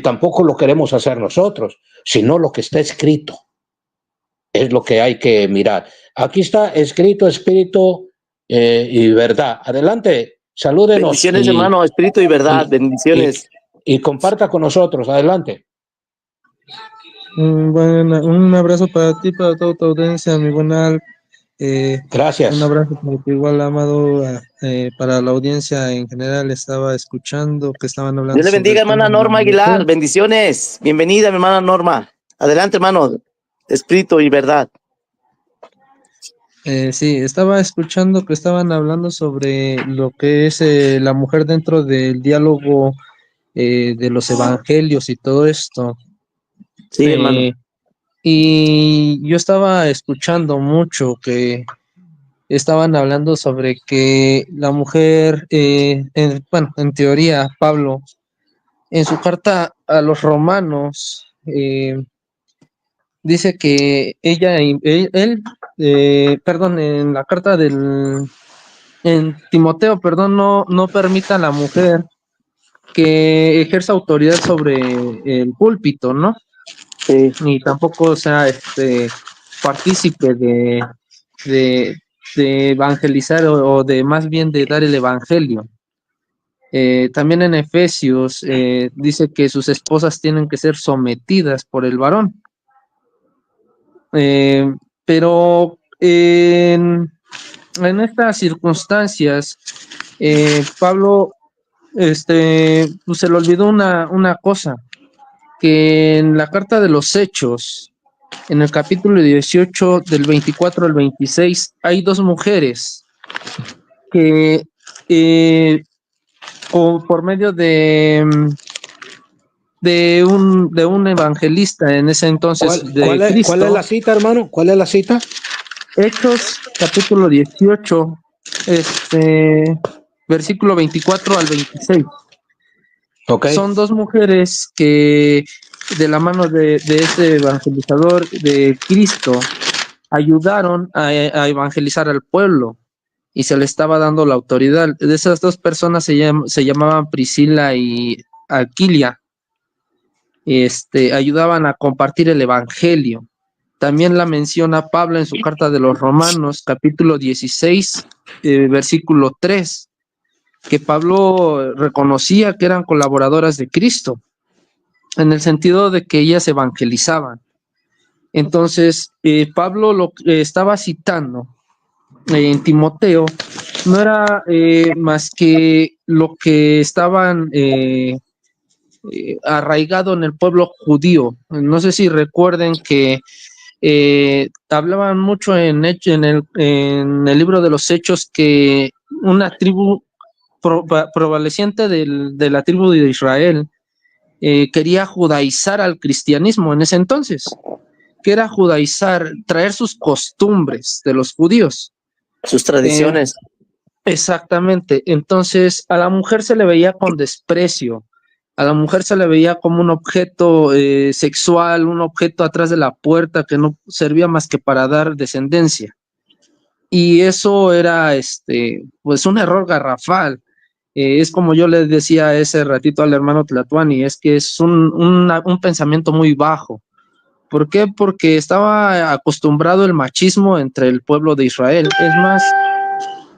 tampoco lo queremos hacer nosotros, sino lo que está escrito. Es lo que hay que mirar. Aquí está escrito espíritu y verdad. Adelante, salúdenos. Bendiciones, hermano, espíritu y verdad. Bendiciones. Y comparta con nosotros. Adelante. Bueno, un abrazo para ti, para toda tu audiencia, mi buen Al. Gracias. Un abrazo para ti, igual, amado, para la audiencia en general. Estaba escuchando que estaban hablando. Dios le bendiga, hermana Norma Aguilar. Bendiciones. Bienvenida, mi hermana Norma. Adelante, hermano. Espíritu y verdad. Sí, estaba escuchando que estaban hablando sobre lo que es la mujer dentro del diálogo de los evangelios y todo esto. Sí, hermano. Y yo estaba escuchando mucho que estaban hablando sobre que la mujer, bueno, en teoría, Pablo, en su carta a los romanos, dice que perdón, en la carta en Timoteo, perdón, no permita a la mujer que ejerza autoridad sobre el púlpito, ¿no? Sí. Ni tampoco sea partícipe de evangelizar o de más bien de dar el evangelio. También en Efesios dice que sus esposas tienen que ser sometidas por el varón. Pero en estas circunstancias, Pablo pues se le olvidó una cosa, que en la carta de los Hechos, en el capítulo 18, del 24 al 26, hay dos mujeres que por medio de un evangelista en ese entonces ¿Cuál es la cita, hermano? ¿Cuál es la cita? Hechos, capítulo 18, versículo 24 al 26. Okay. Son dos mujeres que, de la mano de ese evangelizador de Cristo, ayudaron a evangelizar al pueblo y se le estaba dando la autoridad. De esas dos personas se llamaban Priscila y Aquilia. Ayudaban a compartir el evangelio. También la menciona Pablo en su carta de los Romanos, capítulo 16, versículo 3, que Pablo reconocía que eran colaboradoras de Cristo, en el sentido de que ellas evangelizaban. Entonces, Pablo lo que estaba citando en Timoteo no era más que lo que estaban arraigado en el pueblo judío. No sé si recuerden que hablaban mucho en el libro de los Hechos que una tribu prevaleciente de la tribu de Israel quería judaizar al cristianismo en ese entonces. Que era judaizar, traer sus costumbres de los judíos. Sus tradiciones. Exactamente. Entonces a la mujer se le veía con desprecio. A la mujer se le veía como un objeto sexual, un objeto atrás de la puerta que no servía más que para dar descendencia. Y eso era pues un error garrafal. Es como yo le decía ese ratito al hermano Tlatuani, es que es un pensamiento muy bajo. ¿Por qué? Porque estaba acostumbrado el machismo entre el pueblo de Israel. Es más,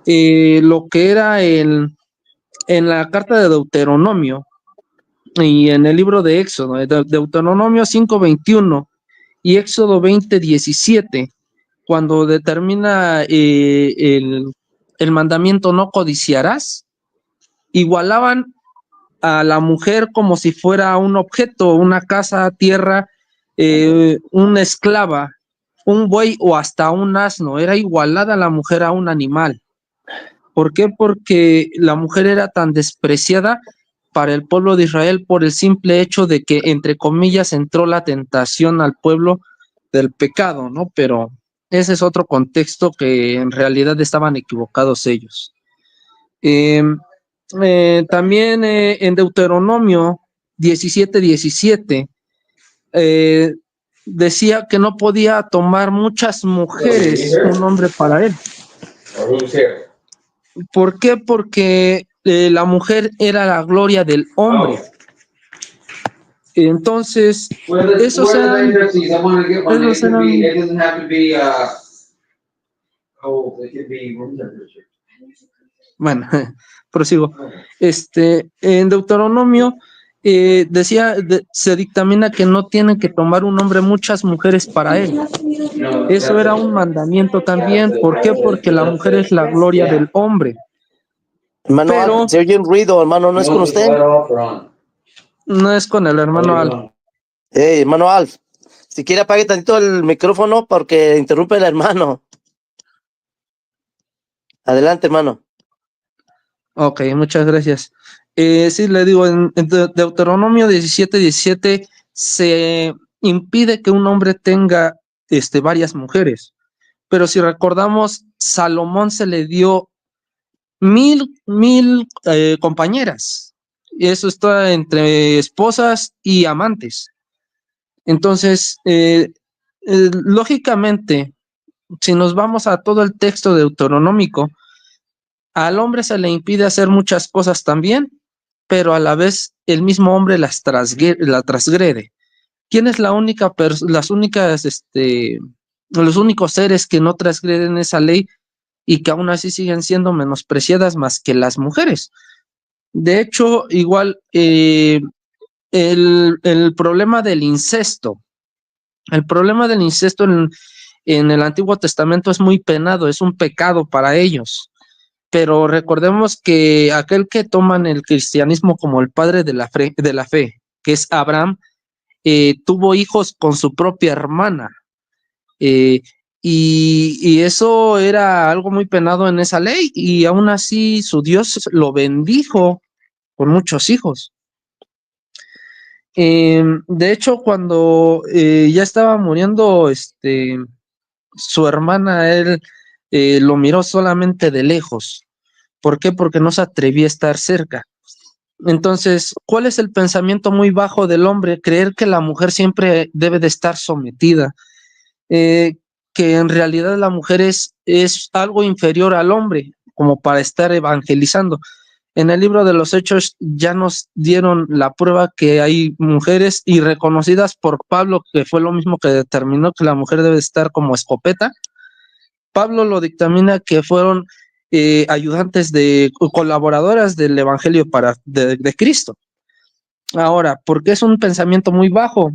lo que era en la carta de Deuteronomio y en el libro de Éxodo, Deuteronomio 5:21 y Éxodo 20:17, cuando determina el mandamiento no codiciarás, igualaban a la mujer como si fuera un objeto, una casa, tierra, una esclava, un buey o hasta un asno. Era igualada la mujer a un animal. ¿Por qué? Porque la mujer era tan despreciada para el pueblo de Israel por el simple hecho de que, entre comillas, entró la tentación al pueblo del pecado, ¿no? Pero ese es otro contexto que en realidad estaban equivocados ellos. También en Deuteronomio 17:17 decía que no podía tomar muchas mujeres un hombre para él. ¿Por qué? Porque la mujer era la gloria del hombre. Entonces, esos eran... Bueno, prosigo. En Deuteronomio se dictamina que no tienen que tomar un hombre muchas mujeres para él. Eso era un mandamiento también. ¿Por qué? Porque la mujer es la gloria del hombre. Hermano Pero Al, se oye un ruido, hermano, ¿no es con usted? no es con el hermano Al. Hey, hermano Alf, si quiere apague tantito el micrófono porque interrumpe el hermano. Adelante, hermano. Ok, muchas gracias. Sí, le digo, en Deuteronomio 17:17 se impide que un hombre tenga varias mujeres. Pero si recordamos, Salomón se le dio mil compañeras. Y eso está entre esposas y amantes. Entonces, lógicamente, si nos vamos a todo el texto deuteronómico, al hombre se le impide hacer muchas cosas también, pero a la vez el mismo hombre la transgrede. ¿Quién es los únicos seres que no transgreden esa ley y que aún así siguen siendo menospreciadas más que las mujeres? De hecho, igual el problema del incesto. El problema del incesto en el Antiguo Testamento es muy penado, es un pecado para ellos. Pero recordemos que aquel que toman el cristianismo como el padre de la fe, que es Abraham, tuvo hijos con su propia hermana. Y eso era algo muy penado en esa ley, y aún así su Dios lo bendijo con muchos hijos. De hecho, cuando ya estaba muriendo su hermana, él lo miró solamente de lejos. ¿Por qué? Porque no se atrevía a estar cerca. Entonces, ¿cuál es el pensamiento muy bajo del hombre? Creer que la mujer siempre debe de estar sometida, que en realidad la mujer es algo inferior al hombre, como para estar evangelizando. En el libro de los Hechos ya nos dieron la prueba que hay mujeres y reconocidas por Pablo, que fue lo mismo que determinó que la mujer debe estar como escopeta. Pablo lo dictamina que fueron ayudantes colaboradoras del Evangelio de Cristo. Ahora, ¿por qué es un pensamiento muy bajo?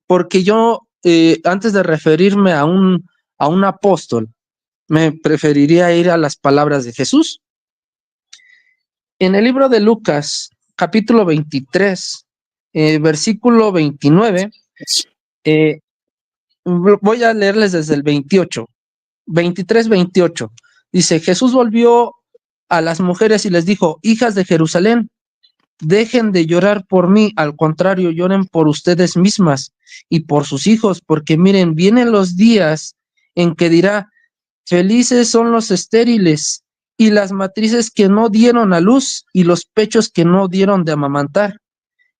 Porque yo, antes de referirme a un apóstol, me preferiría ir a las palabras de Jesús. En el libro de Lucas, capítulo 23, versículo 29, voy a leerles desde el 28. 23-28, dice: Jesús volvió a las mujeres y les dijo: hijas de Jerusalén, dejen de llorar por mí, al contrario, lloren por ustedes mismas y por sus hijos, porque miren, vienen los días en que dirá: felices son los estériles y las matrices que no dieron a luz y los pechos que no dieron de amamantar.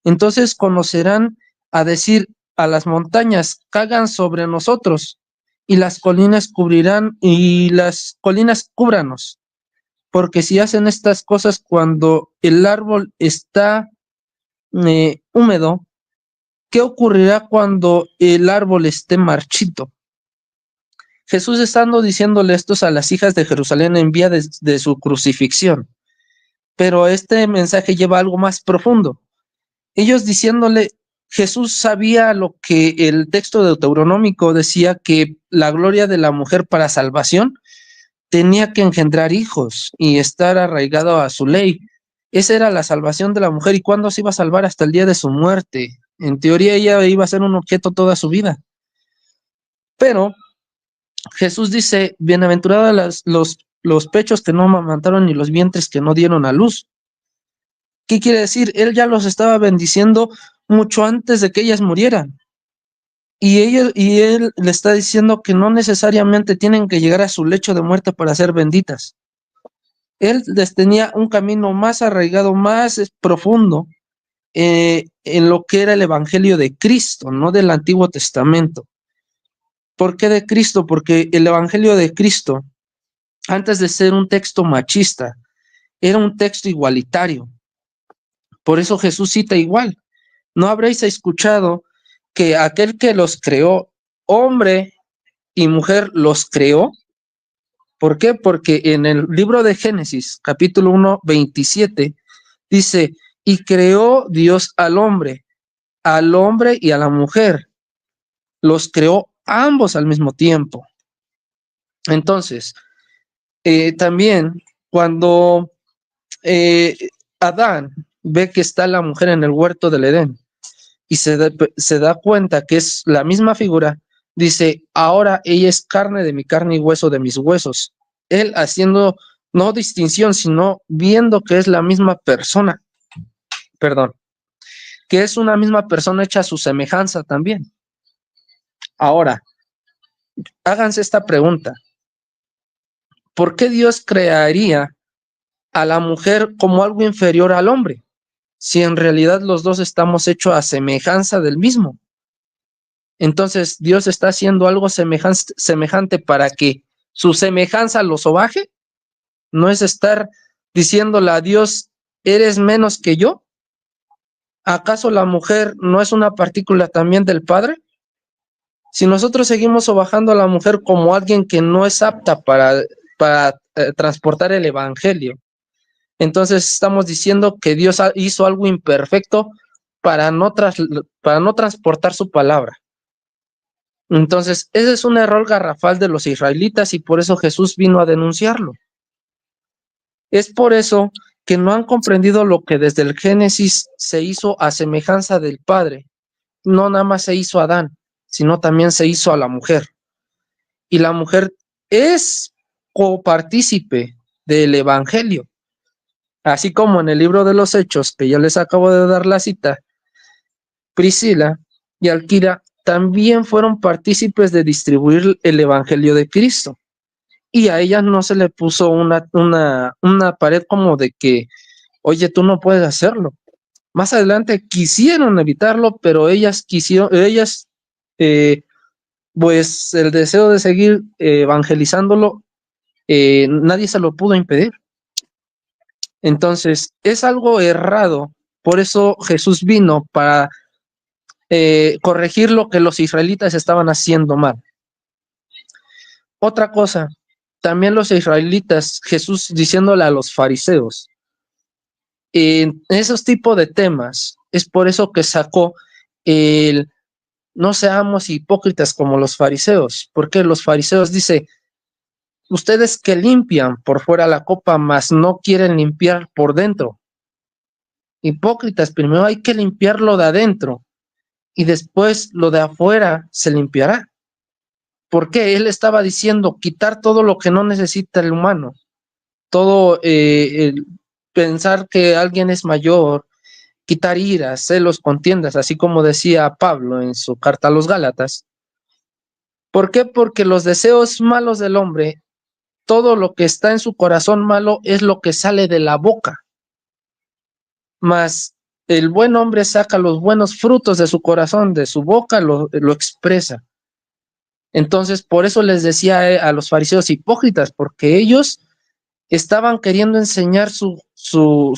Entonces conocerán a decir a las montañas: caigan sobre nosotros, y las colinas cúbranos, porque si hacen estas cosas cuando el árbol está húmedo, ¿qué ocurrirá cuando el árbol esté marchito? Jesús estando diciéndole esto a las hijas de Jerusalén en vía de su crucifixión, pero este mensaje lleva algo más profundo. Ellos diciéndole, Jesús sabía lo que el texto deuteronómico decía, que la gloria de la mujer para salvación tenía que engendrar hijos y estar arraigado a su ley. Esa era la salvación de la mujer. ¿Y cuándo se iba a salvar? Hasta el día de su muerte. En teoría ella iba a ser un objeto toda su vida. Pero Jesús dice: bienaventurados los pechos que no amamantaron y los vientres que no dieron a luz. ¿Qué quiere decir? Él ya los estaba bendiciendo mucho antes de que ellas murieran. Y él le está diciendo que no necesariamente tienen que llegar a su lecho de muerte para ser benditas. Él les tenía un camino más arraigado, más profundo en lo que era el Evangelio de Cristo, no del Antiguo Testamento. ¿Por qué de Cristo? Porque el Evangelio de Cristo, antes de ser un texto machista, era un texto igualitario. Por eso Jesús cita igual: ¿no habréis escuchado que aquel que los creó, hombre y mujer, los creó? ¿Por qué? Porque en el libro de Génesis, capítulo 1, 27, dice, y creó Dios al hombre y a la mujer. Los creó ambos al mismo tiempo. Entonces, también cuando Adán ve que está la mujer en el huerto del Edén y se da cuenta que es la misma figura, dice, ahora ella es carne de mi carne y hueso de mis huesos. Él haciendo no distinción, sino viendo que es la misma persona, perdón, que es una misma persona hecha a su semejanza también. Ahora, háganse esta pregunta. ¿Por qué Dios crearía a la mujer como algo inferior al hombre, si en realidad los dos estamos hechos a semejanza del mismo? Entonces, ¿Dios está haciendo algo semejante para que su semejanza lo sobaje? ¿No es estar diciéndole a Dios, eres menos que yo? ¿Acaso la mujer no es una partícula también del Padre? Si nosotros seguimos sobajando a la mujer como alguien que no es apta para transportar el evangelio, entonces estamos diciendo que Dios hizo algo imperfecto para no transportar su palabra. Entonces, ese es un error garrafal de los israelitas y por eso Jesús vino a denunciarlo. Es por eso que no han comprendido lo que desde el Génesis se hizo a semejanza del Padre. No nada más se hizo a Adán, sino también se hizo a la mujer. Y la mujer es copartícipe del evangelio. Así como en el libro de los Hechos, que ya les acabo de dar la cita, Priscila y Aquila también fueron partícipes de distribuir el evangelio de Cristo. Y a ellas no se le puso una pared como de que, oye, tú no puedes hacerlo. Más adelante quisieron evitarlo, pero pues el deseo de seguir evangelizándolo, nadie se lo pudo impedir. Entonces, es algo errado. Por eso Jesús vino para corregir lo que los israelitas estaban haciendo mal. Otra cosa, también los israelitas, Jesús diciéndole a los fariseos, en esos tipos de temas, es por eso que sacó el no seamos hipócritas como los fariseos, porque los fariseos dice, ustedes que limpian por fuera la copa, mas no quieren limpiar por dentro. Hipócritas, primero hay que limpiarlo de adentro y después lo de afuera se limpiará. Porque él estaba diciendo quitar todo lo que no necesita el humano, todo el pensar que alguien es mayor, quitar iras, celos, contiendas, así como decía Pablo en su carta a los Gálatas. ¿Por qué? Porque los deseos malos del hombre, todo lo que está en su corazón malo es lo que sale de la boca. Mas el buen hombre saca los buenos frutos de su corazón, de su boca lo expresa. Entonces, por eso les decía a los fariseos hipócritas, porque ellos estaban queriendo enseñar su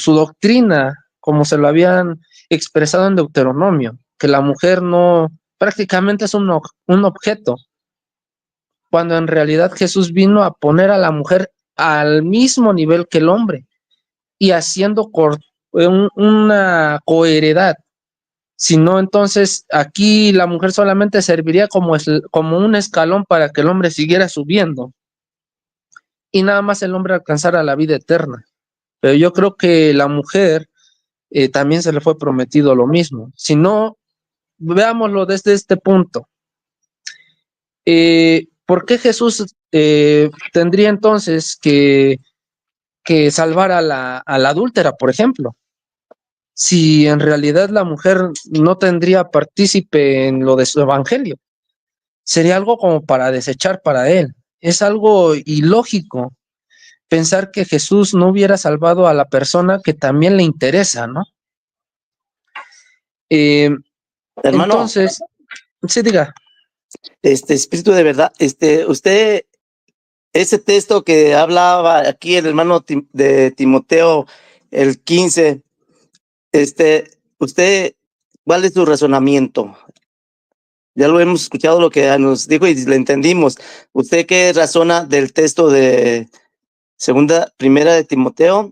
doctrina, como se lo habían expresado en Deuteronomio, que la mujer no, prácticamente es un objeto, cuando en realidad Jesús vino a poner a la mujer al mismo nivel que el hombre y haciendo una coheredad. Si no, entonces aquí la mujer solamente serviría como un escalón para que el hombre siguiera subiendo y nada más el hombre alcanzara la vida eterna. Pero yo creo que la mujer también se le fue prometido lo mismo. Si no, veámoslo desde este punto. ¿Por qué Jesús tendría entonces que salvar a la adúltera, por ejemplo? Si en realidad la mujer no tendría partícipe en lo de su evangelio. Sería algo como para desechar para él. Es algo ilógico pensar que Jesús no hubiera salvado a la persona que también le interesa, ¿no? Hermano, entonces, sí, diga. Espíritu de verdad, usted, ese texto que hablaba aquí el hermano de Timoteo, el 15, usted ¿Cuál es tu razonamiento? Ya lo hemos escuchado lo que nos dijo y le entendimos. ¿Usted qué razona del texto de primera de Timoteo,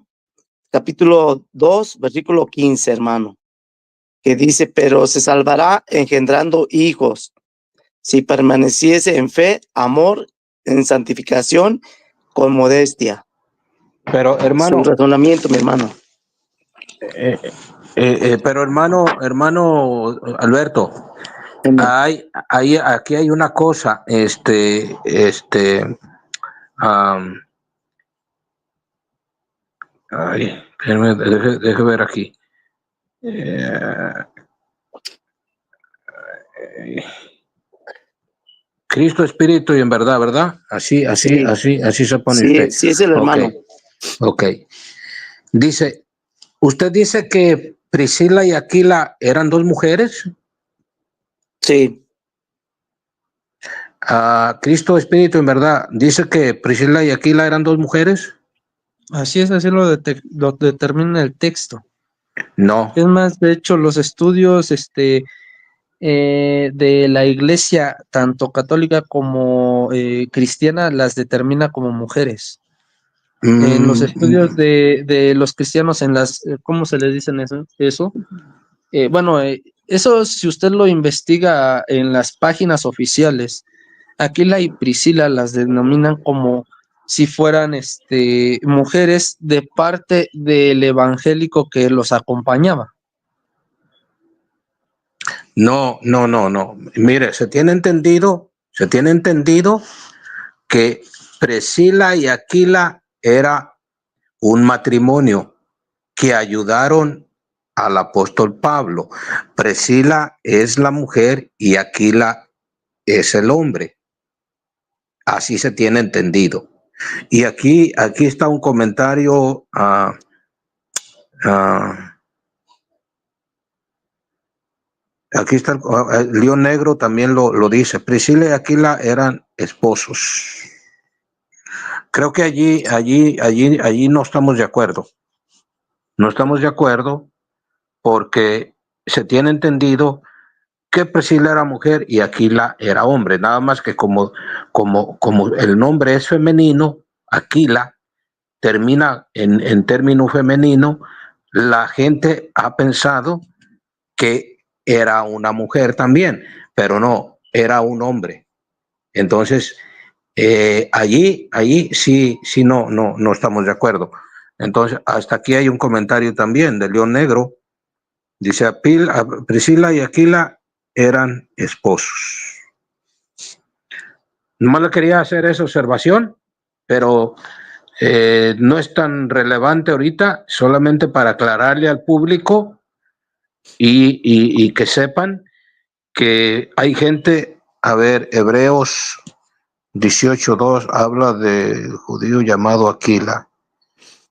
capítulo 2, versículo 15, hermano? Que dice, pero se salvará engendrando hijos, si permaneciese en fe, amor, en santificación, con modestia. Pero Su hermano, razonamiento, mi hermano. pero hermano Alberto, aquí hay una cosa, deje ver aquí. Cristo, espíritu y en verdad, ¿verdad? Así se pone usted. Sí, es el hermano. Ok. Dice, ¿usted dice que Priscila y Aquila eran dos mujeres? Sí. Cristo, espíritu en verdad, ¿dice que Priscila y Aquila eran dos mujeres? Así es, así lo determina el texto. No. Es más, de hecho, los estudios de la iglesia, tanto católica como cristiana, las determina como mujeres. En los estudios de los cristianos, en las, ¿cómo se les dicen eso? Bueno, eso si usted lo investiga en las páginas oficiales, Aquila y Priscila las denominan como si fueran mujeres de parte del evangélico que los acompañaba. No. Mire, se tiene entendido que Priscila y Aquila era un matrimonio que ayudaron al apóstol Pablo. Priscila es la mujer y Aquila es el hombre. Así se tiene entendido. Y aquí está un comentario. Aquí está el León Negro también lo dice. Priscila y Aquila eran esposos. Creo que allí no estamos de acuerdo. No estamos de acuerdo porque se tiene entendido que Priscila era mujer y Aquila era hombre. Nada más que como el nombre es femenino, Aquila termina en término femenino, la gente ha pensado que era una mujer también, pero no, era un hombre. Entonces, allí sí no estamos de acuerdo. Entonces, hasta aquí hay un comentario también de León Negro. Dice, Priscila y Aquila eran esposos. Nomás le quería hacer esa observación, pero no es tan relevante ahorita, solamente para aclararle al público y que sepan que hay gente, a ver, Hebreos 18:2 habla de judío llamado Aquila,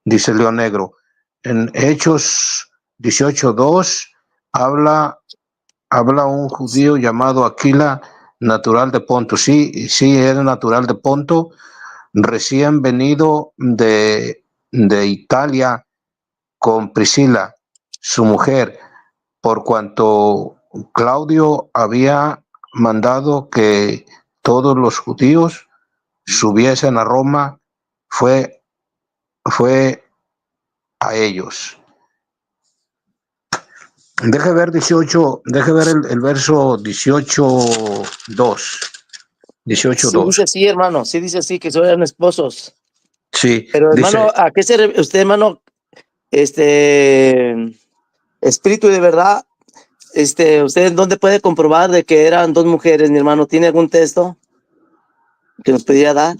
dice León Negro. En Hechos 18:2 habla un judío llamado Aquila, natural de Ponto. Sí, era natural de Ponto, recién venido de Italia con Priscila, su mujer, por cuanto Claudio había mandado que todos los judíos subiesen a Roma, fue a ellos. Deje ver el verso 18:2. 18:2. Sí dice así, hermano, sí dice así, que eran esposos. Sí, pero hermano, dice, ¿a qué se refiere usted, hermano? Espíritu de verdad, ¿usted dónde puede comprobar de que eran dos mujeres, mi hermano? ¿Tiene algún texto que nos pudiera dar?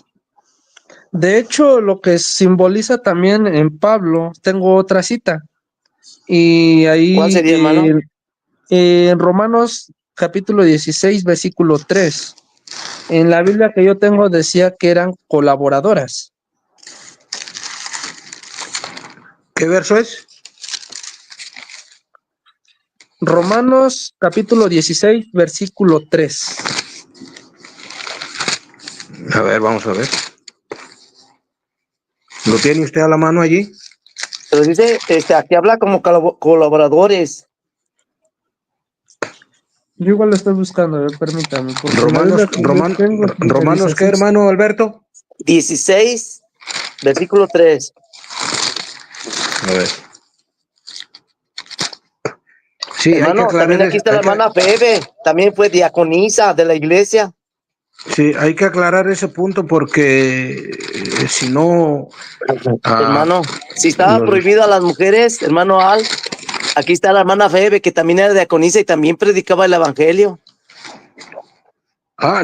De hecho, lo que simboliza también en Pablo, tengo otra cita, y ahí ¿Cuál sería, hermano? en Romanos capítulo 16, versículo 3, en la Biblia que yo tengo decía que eran colaboradoras. ¿qué verso es? Romanos capítulo 16, versículo 3. A ver, vamos a ver. ¿Lo tiene usted a la mano allí? Pero dice, aquí habla como colaboradores. Yo igual lo estoy buscando, a ver, permítame. Porque la Romanos, Biblia que yo tengo siempre Romanos, dice ¿qué, así. hermano Alberto? 16, versículo 3. A ver. Sí, hay que Hermano, aclarar, también aquí está la hermana Bebe, también fue diaconisa de la iglesia. sí, hay que aclarar ese punto porque si no, Hermano, si estaba nos- prohibido a las mujeres, hermano Al, aquí está la hermana Bebe, que también era diaconisa y también predicaba el evangelio.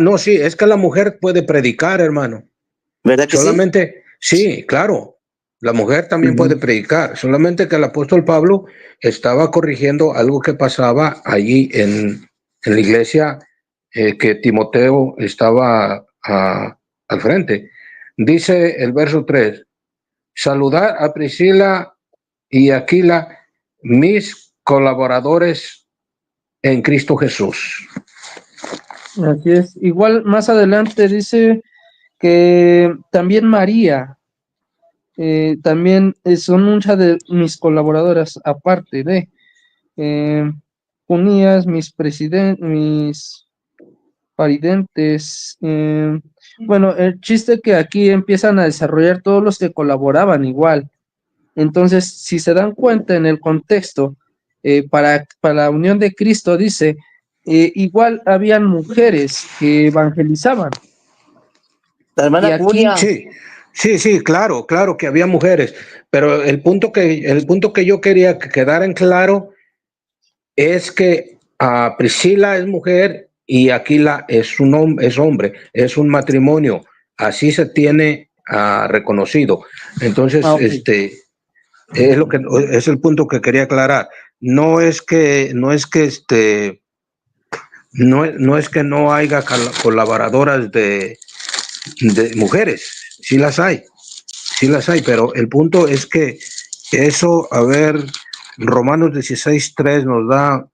no, sí, es que la mujer puede predicar, hermano. ¿Verdad que sí? Solamente, sí, claro, la mujer también puede Ujú. predicar, solamente que el apóstol Pablo estaba corrigiendo algo que pasaba allí en la iglesia que Timoteo estaba al frente. Dice el verso 3, saludar a Priscila y Aquila, mis colaboradores en Cristo Jesús. Así es. Igual más adelante dice que también María, también son muchas de mis colaboradoras, aparte de Unías, mis paridentes. Bueno, el chiste que aquí empiezan a desarrollar todos los que colaboraban igual. Entonces, si se dan cuenta en el contexto, para la unión de Cristo, dice, igual habían mujeres que evangelizaban. La Y hermana aquí, Julia, Sí, claro, claro que había mujeres, pero el punto que yo quería que quedara en claro es que Priscila es mujer y Aquila es hombre, es un matrimonio, así se tiene reconocido. Entonces, ok, es el punto que quería aclarar. No es que no haya colaboradoras de mujeres, sí las hay, pero el punto es que eso, a ver, Romanos 16:3 nos da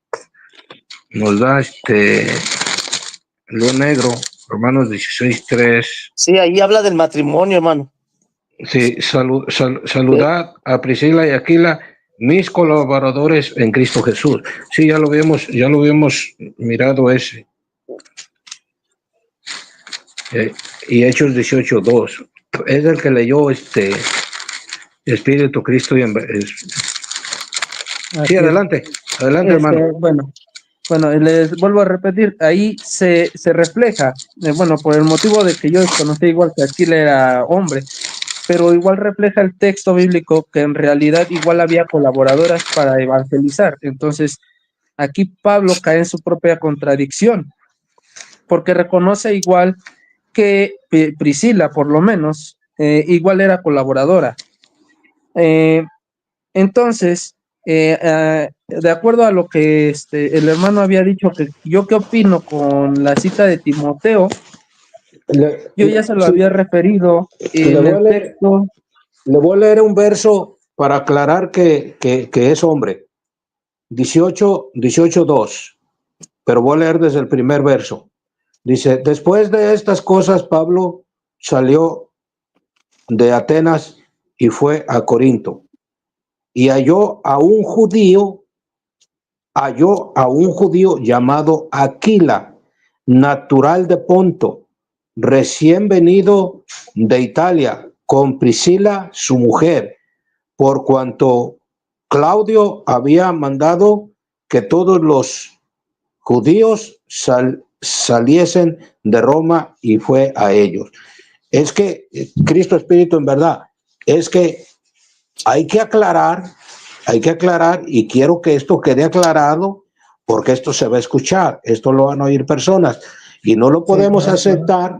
lo negro, Romanos 16:3. sí, ahí habla del matrimonio, hermano. Sí, saludad a Priscila y Aquila, mis colaboradores en Cristo Jesús. Sí, ya lo habíamos mirado ese. Y Hechos 18:2. Es el que leyó Espíritu Cristo y sí, así es. adelante, hermano. Bueno, les vuelvo a repetir, ahí se refleja, bueno, por el motivo de que yo desconocí igual que Aquila era hombre, pero igual refleja el texto bíblico que en realidad igual había colaboradoras para evangelizar. Entonces, aquí Pablo cae en su propia contradicción, porque reconoce igual que Priscila, por lo menos, igual era colaboradora. Entonces, de acuerdo a lo que el hermano había dicho, que yo qué opino con la cita de Timoteo, yo ya se lo Sí, había referido le en voy a el leer, texto. le voy a leer un verso para aclarar que es hombre. 18:2, pero voy a leer desde el primer verso. Dice, después de estas cosas, Pablo salió de Atenas y fue a Corinto y halló a un judío llamado Aquila, natural de Ponto, recién venido de Italia, con Priscila, su mujer, por cuanto Claudio había mandado que todos los judíos saliesen de Roma y fue a ellos. Es que Cristo Espíritu, en verdad, es que hay que aclarar, y quiero que esto quede aclarado porque esto se va a escuchar, esto lo van a oír personas y no lo podemos aceptar,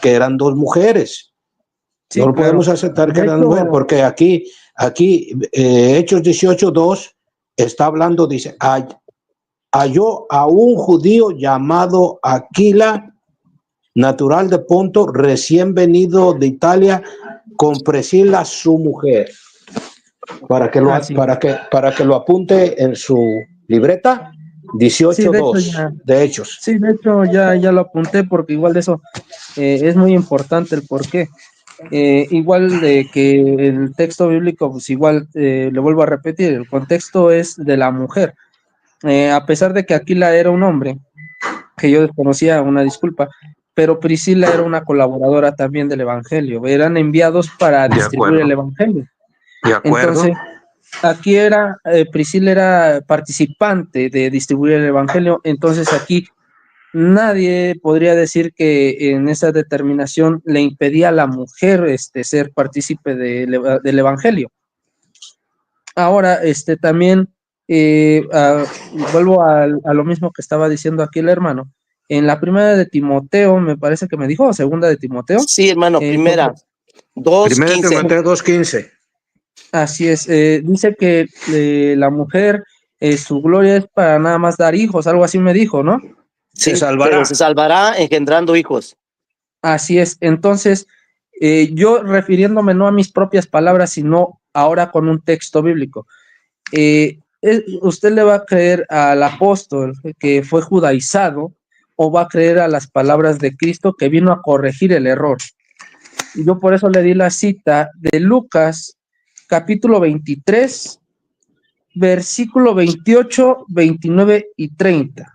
que eran dos mujeres. No Sí, lo podemos claro. aceptar que De eran mujeres, hecho, porque aquí Hechos 18:2 está hablando, dice, halló a un judío llamado Aquila, natural de Ponto, recién venido de Italia, con Priscila, su mujer. sí. Para que lo apunte en su libreta, Sí, de hecho 18:2 ya, de Hechos. sí, de hecho ya lo apunté porque igual de eso es muy importante el por qué. Igual de que el texto bíblico, pues igual le vuelvo a repetir, el contexto es de la mujer. a pesar de que Aquila era un hombre, que yo desconocía, una disculpa, pero Priscila era una colaboradora también del Evangelio, eran enviados para De distribuir el acuerdo, Evangelio. de acuerdo. Entonces, aquí era, Priscila era participante de distribuir el Evangelio, entonces aquí nadie podría decir que en esa determinación le impedía a la mujer ser partícipe del Evangelio. Ahora, también vuelvo a lo mismo que estaba diciendo aquí el hermano. En la primera de Timoteo, me parece que me dijo, o segunda de Timoteo. Sí, hermano, primera, Primera de 2:15. Timoteo 2:15. Así es, dice que la mujer, su gloria es para nada más dar hijos, algo así me dijo, ¿no? Se Sí, salvará. pero se salvará engendrando hijos. Así es, entonces, yo refiriéndome no a mis propias palabras, sino ahora con un texto bíblico. ¿Usted le va a creer al apóstol que fue judaizado o va a creer a las palabras de Cristo que vino a corregir el error? Yo por eso le di la cita de Lucas, capítulo 23, versículo 28, 29 y 30.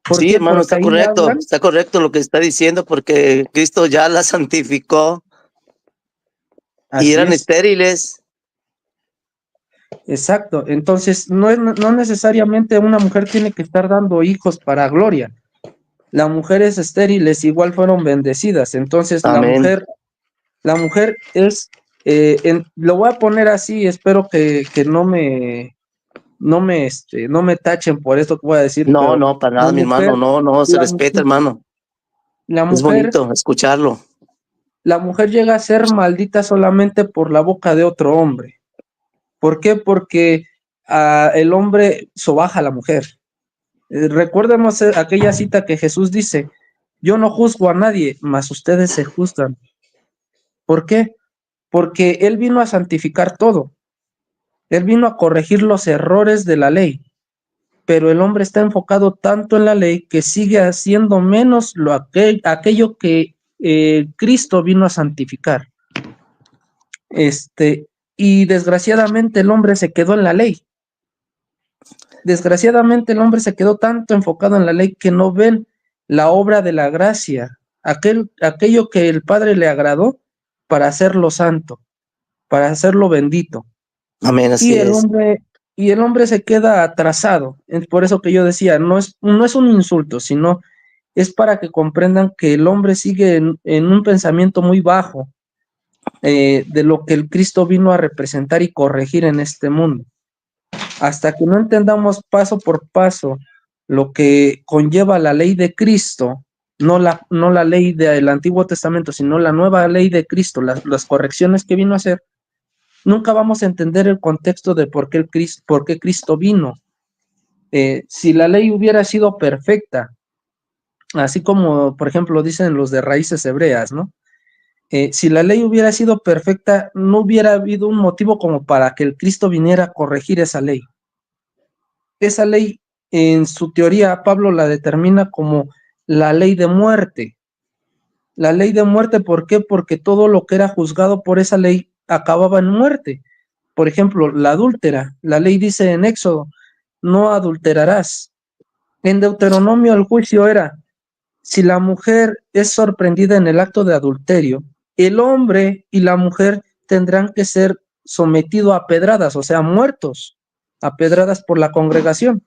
¿Por Sí, qué? hermano, Porque ahí hablan. está correcto lo que está diciendo, porque Cristo ya la santificó y Así eran es. estériles. Exacto, entonces no necesariamente una mujer tiene que estar dando hijos para gloria. Las mujeres estériles igual fueron bendecidas, entonces Amén. la mujer es, lo voy a poner así, espero que no me tachen por esto que voy a decir, No, pero no, para la nada, mi hermano, mujer, no, no, se la, respeta, hermano. la Es mujer, bonito escucharlo. la mujer llega a ser maldita solamente por la boca de otro hombre. ¿Por qué? Porque el hombre sobaja a la mujer. Recuérdemos aquella cita que Jesús dice, yo no juzgo a nadie, mas ustedes se juzgan. ¿Por qué? Porque Él vino a santificar todo. Él vino a corregir los errores de la ley, pero el hombre está enfocado tanto en la ley que sigue haciendo menos aquello que Cristo vino a santificar. Y desgraciadamente el hombre se quedó en la ley. Desgraciadamente el hombre se quedó tanto enfocado en la ley que no ven la obra de la gracia, aquello que el Padre le agradó para hacerlo santo, para hacerlo bendito. Amén, Y así el es. hombre se queda atrasado. Es por eso que yo decía, no es un insulto, sino es para que comprendan que el hombre sigue en un pensamiento muy bajo de lo que el Cristo vino a representar y corregir en este mundo. Hasta que no entendamos paso por paso lo que conlleva la ley de Cristo, no la ley del Antiguo Testamento, sino la nueva ley de Cristo, las correcciones que vino a hacer, nunca vamos a entender el contexto de por qué Cristo vino. Si la ley hubiera sido perfecta, así como, por ejemplo, dicen los de raíces hebreas, ¿no? Si la ley hubiera sido perfecta, no hubiera habido un motivo como para que el Cristo viniera a corregir esa ley. Esa ley, en su teoría, Pablo la determina como la ley de muerte. La ley de muerte, ¿por qué? Porque todo lo que era juzgado por esa ley acababa en muerte. Por ejemplo, la adúltera. La ley dice en Éxodo, no adulterarás. En Deuteronomio el juicio era, si la mujer es sorprendida en el acto de adulterio, el hombre y la mujer tendrán que ser sometidos a pedradas, o sea, muertos, a pedradas por la congregación.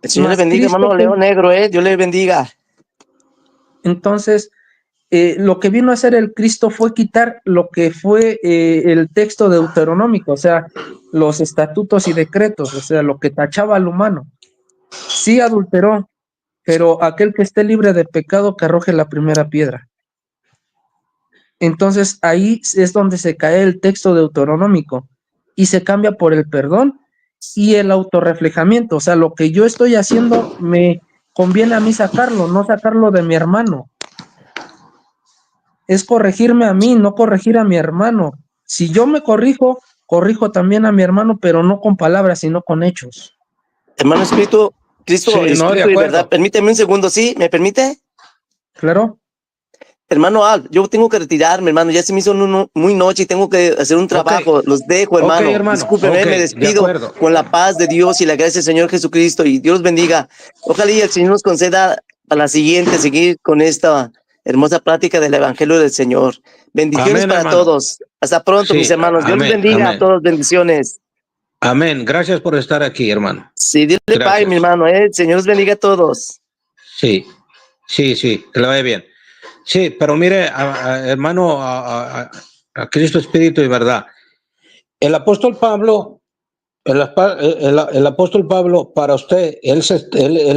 El Señor le Mas bendiga, Cristo, hermano León Negro, Dios le bendiga. entonces, lo que vino a hacer el Cristo fue quitar lo que fue el texto deuteronómico, o sea, los estatutos y decretos, o sea, lo que tachaba al humano. Sí adulteró, pero aquel que esté libre de pecado que arroje la primera piedra. Entonces, ahí es donde se cae el texto deuteronómico y se cambia por el perdón y el autorreflejamiento, o sea, lo que yo estoy haciendo me conviene a mí sacarlo, no sacarlo de mi hermano. Es corregirme a mí, no corregir a mi hermano. Si yo me corrijo, corrijo también a mi hermano, pero no con palabras, sino con hechos. Hermano Espíritu, Cristo, Sí, no, de Espíritu y verdad. acuerdo. Permíteme un segundo, ¿sí? ¿Me permite? ¿Claro? Hermano Al, yo tengo que retirarme, hermano. Ya se me hizo muy noche y tengo que hacer un trabajo. Los dejo, hermano. hermano. Discúlpeme, me De despido acuerdo. con la paz de Dios y la gracia del Señor Jesucristo. Y Dios los bendiga. Ojalá y el Señor nos conceda a la siguiente seguir con esta hermosa plática del Evangelio del Señor. Bendiciones Amén, para hermano. todos. Hasta pronto, Sí, mis hermanos. Dios les amén, bendiga a amén. todos. Bendiciones. Amén. Gracias por estar aquí, hermano. Sí, Dios le pague, Gracias. mi hermano. El Señor los bendiga a todos. Sí, sí, que le vaya bien. Sí, pero mire, hermano, a Cristo Espíritu y verdad. El apóstol Pablo, el apóstol Pablo, para usted, él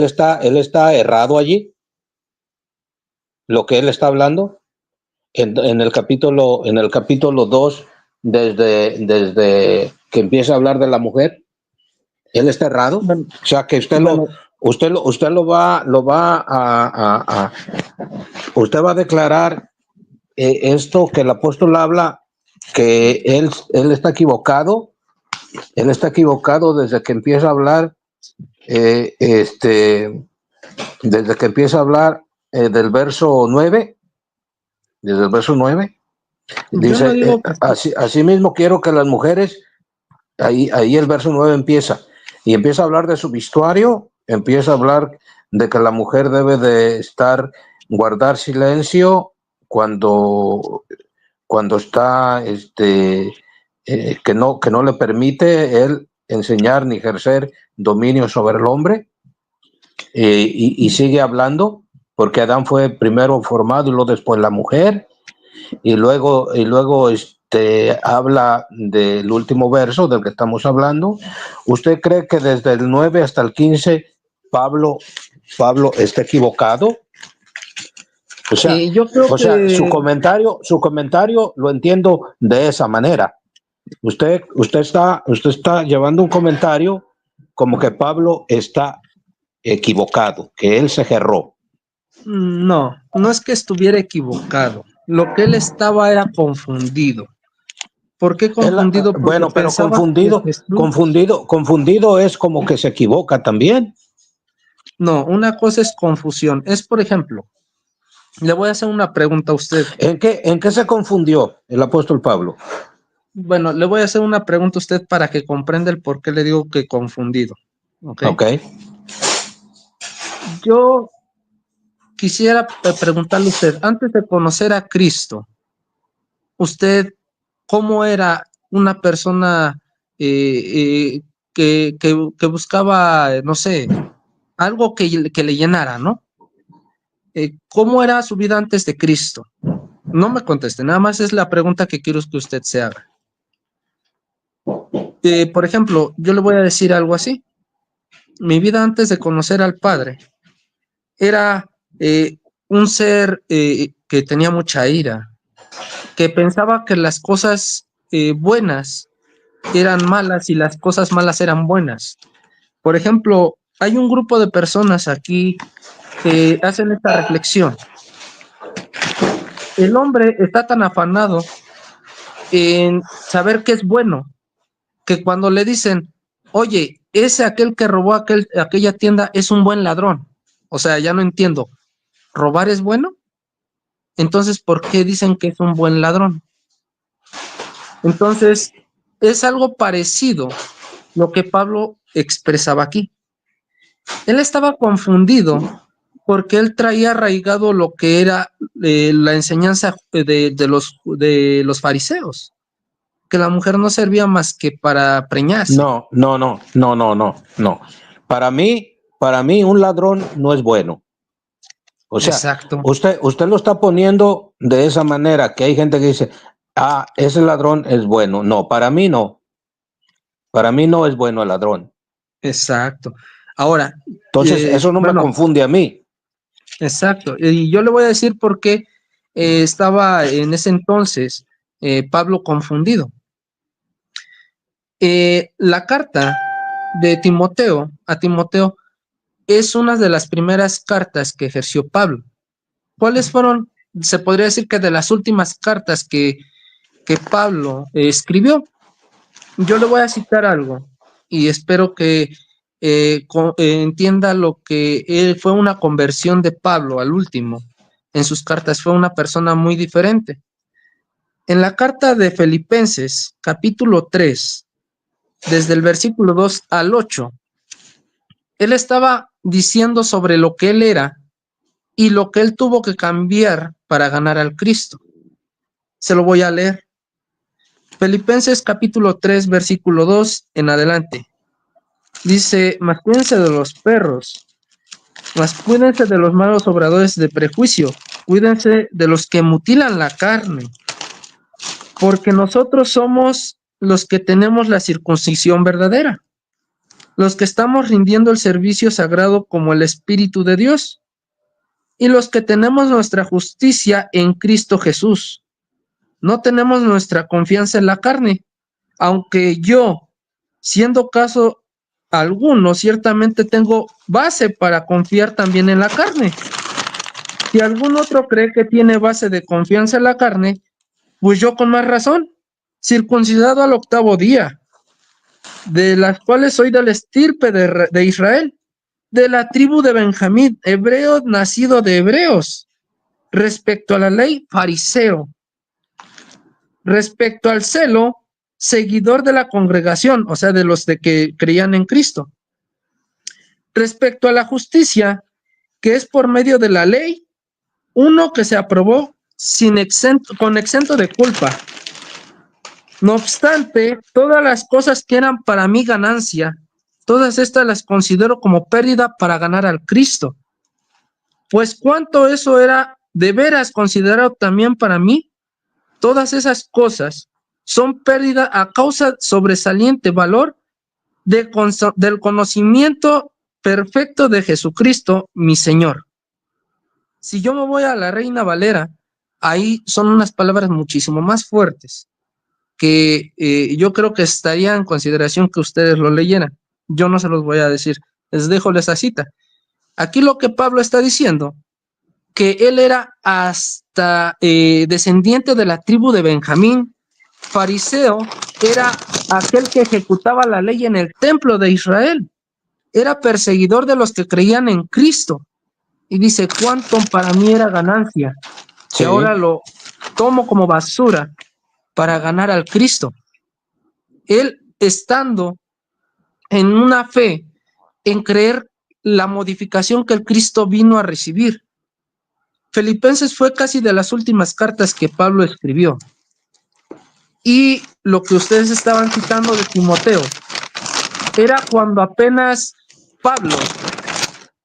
está errado allí, lo que él está hablando, en el capítulo 2, desde que empieza a hablar de la mujer, él está errado. Bueno, O sea, que usted bueno, lo va usted va a declarar esto que el apóstol habla, que él está equivocado. Él está equivocado desde que empieza a hablar, desde que empieza a hablar del verso 9, desde el verso 9, yo no dice, digo que sí. así mismo quiero que las mujeres, ahí el verso 9 empieza, y empieza a hablar de su vestuario, empieza a hablar de que la mujer debe de guardar silencio cuando está, que no le permite él enseñar ni ejercer dominio sobre el hombre, y sigue hablando, porque Adán fue primero formado y luego después la mujer, y luego habla del último verso del que estamos hablando. ¿Usted cree que desde el 9 hasta el 15 Pablo está equivocado? O sea, Yo creo que su comentario lo entiendo de esa manera. Usted está llevando un comentario como que Pablo está equivocado, que él se erró. no, no es que estuviera equivocado. Lo que él estaba era confundido. ¿Por qué confundido? Porque Bueno, pero pensaba que Jesús... confundido es como que se equivoca también. No, una cosa es confusión. Es, por ejemplo, le voy a hacer una pregunta a usted. ¿En qué se confundió el apóstol Pablo? Bueno, le voy a hacer una pregunta a usted para que comprenda el por qué le digo que confundido. ¿Ok? Yo quisiera preguntarle a usted, antes de conocer a Cristo, ¿usted cómo era una persona que buscaba, no sé, algo que le llenara, ¿no? ¿Cómo era su vida antes de Cristo? No me conteste, nada más es la pregunta que quiero que usted se haga. Por ejemplo, yo le voy a decir algo así. Mi vida antes de conocer al Padre era un ser que tenía mucha ira, que pensaba que las cosas buenas eran malas y las cosas malas eran buenas. Por ejemplo, hay un grupo de personas aquí que hacen esta reflexión. El hombre está tan afanado en saber qué es bueno, que cuando le dicen, oye, aquel que robó aquella tienda es un buen ladrón. O sea, ya no entiendo. ¿Robar es bueno? Entonces, ¿por qué dicen que es un buen ladrón? Entonces, es algo parecido lo que Pablo expresaba aquí. Él estaba confundido porque él traía arraigado lo que era la enseñanza de los fariseos, que la mujer no servía más que para preñarse. No. Para mí un ladrón no es bueno. O sea, exacto. Usted lo está poniendo de esa manera, que hay gente que dice, ese ladrón es bueno. No, para mí no. Para mí no es bueno el ladrón. Exacto. Ahora, Entonces, eso no me confunde a mí. Exacto. Y yo le voy a decir por qué estaba en ese entonces Pablo confundido. La carta de Timoteo a Timoteo es una de las primeras cartas que ejerció Pablo. ¿Cuáles fueron? Se podría decir que de las últimas cartas que Pablo escribió. Yo le voy a citar algo y espero que entienda lo que fue una conversión de Pablo al último. en sus cartas, fue una persona muy diferente. En la carta de Filipenses, capítulo 3, desde el versículo 2 al 8, él estaba diciendo sobre lo que él era y lo que él tuvo que cambiar para ganar al Cristo. Se lo voy a leer. Filipenses capítulo 3, versículo 2 en adelante. Dice, mas cuídense de los perros, mas cuídense de los malos obradores de prejuicio, cuídense de los que mutilan la carne, porque nosotros somos los que tenemos la circuncisión verdadera, los que estamos rindiendo el servicio sagrado como el Espíritu de Dios, y los que tenemos nuestra justicia en Cristo Jesús. No tenemos nuestra confianza en la carne, aunque yo, siendo caso alguno, ciertamente tengo base para confiar también en la carne. Si algún otro cree que tiene base de confianza en la carne, pues yo con más razón, circuncidado al 8º día, de las cuales soy del estirpe de Israel, de la tribu de Benjamín, hebreo nacido de hebreos, respecto a la ley, fariseo, respecto al celo, seguidor de la congregación, o sea, de los de que creían en Cristo, respecto a la justicia, que es por medio de la ley, uno que se aprobó con exento de culpa. No obstante, todas las cosas que eran para mí ganancia, todas estas las considero como pérdida para ganar al Cristo. Pues cuánto eso era de veras considerado también para mí, todas esas cosas son pérdida a causa sobresaliente valor del conocimiento perfecto de Jesucristo, mi Señor. Si yo me voy a la Reina Valera, ahí son unas palabras muchísimo más fuertes que yo creo que estaría en consideración que ustedes lo leyeran. Yo no se los voy a decir, les dejo esa cita. Aquí lo que Pablo está diciendo, que él era hasta descendiente de la tribu de Benjamín, fariseo, era aquel que ejecutaba la ley en el templo de Israel, era perseguidor de los que creían en Cristo, y dice, cuánto para mí era ganancia, que ahora lo tomo como basura para ganar al Cristo. Él estando en una fe, en creer la modificación que el Cristo vino a recibir. Filipenses fue casi de las últimas cartas que Pablo escribió. Y lo que ustedes estaban citando de Timoteo, era cuando apenas Pablo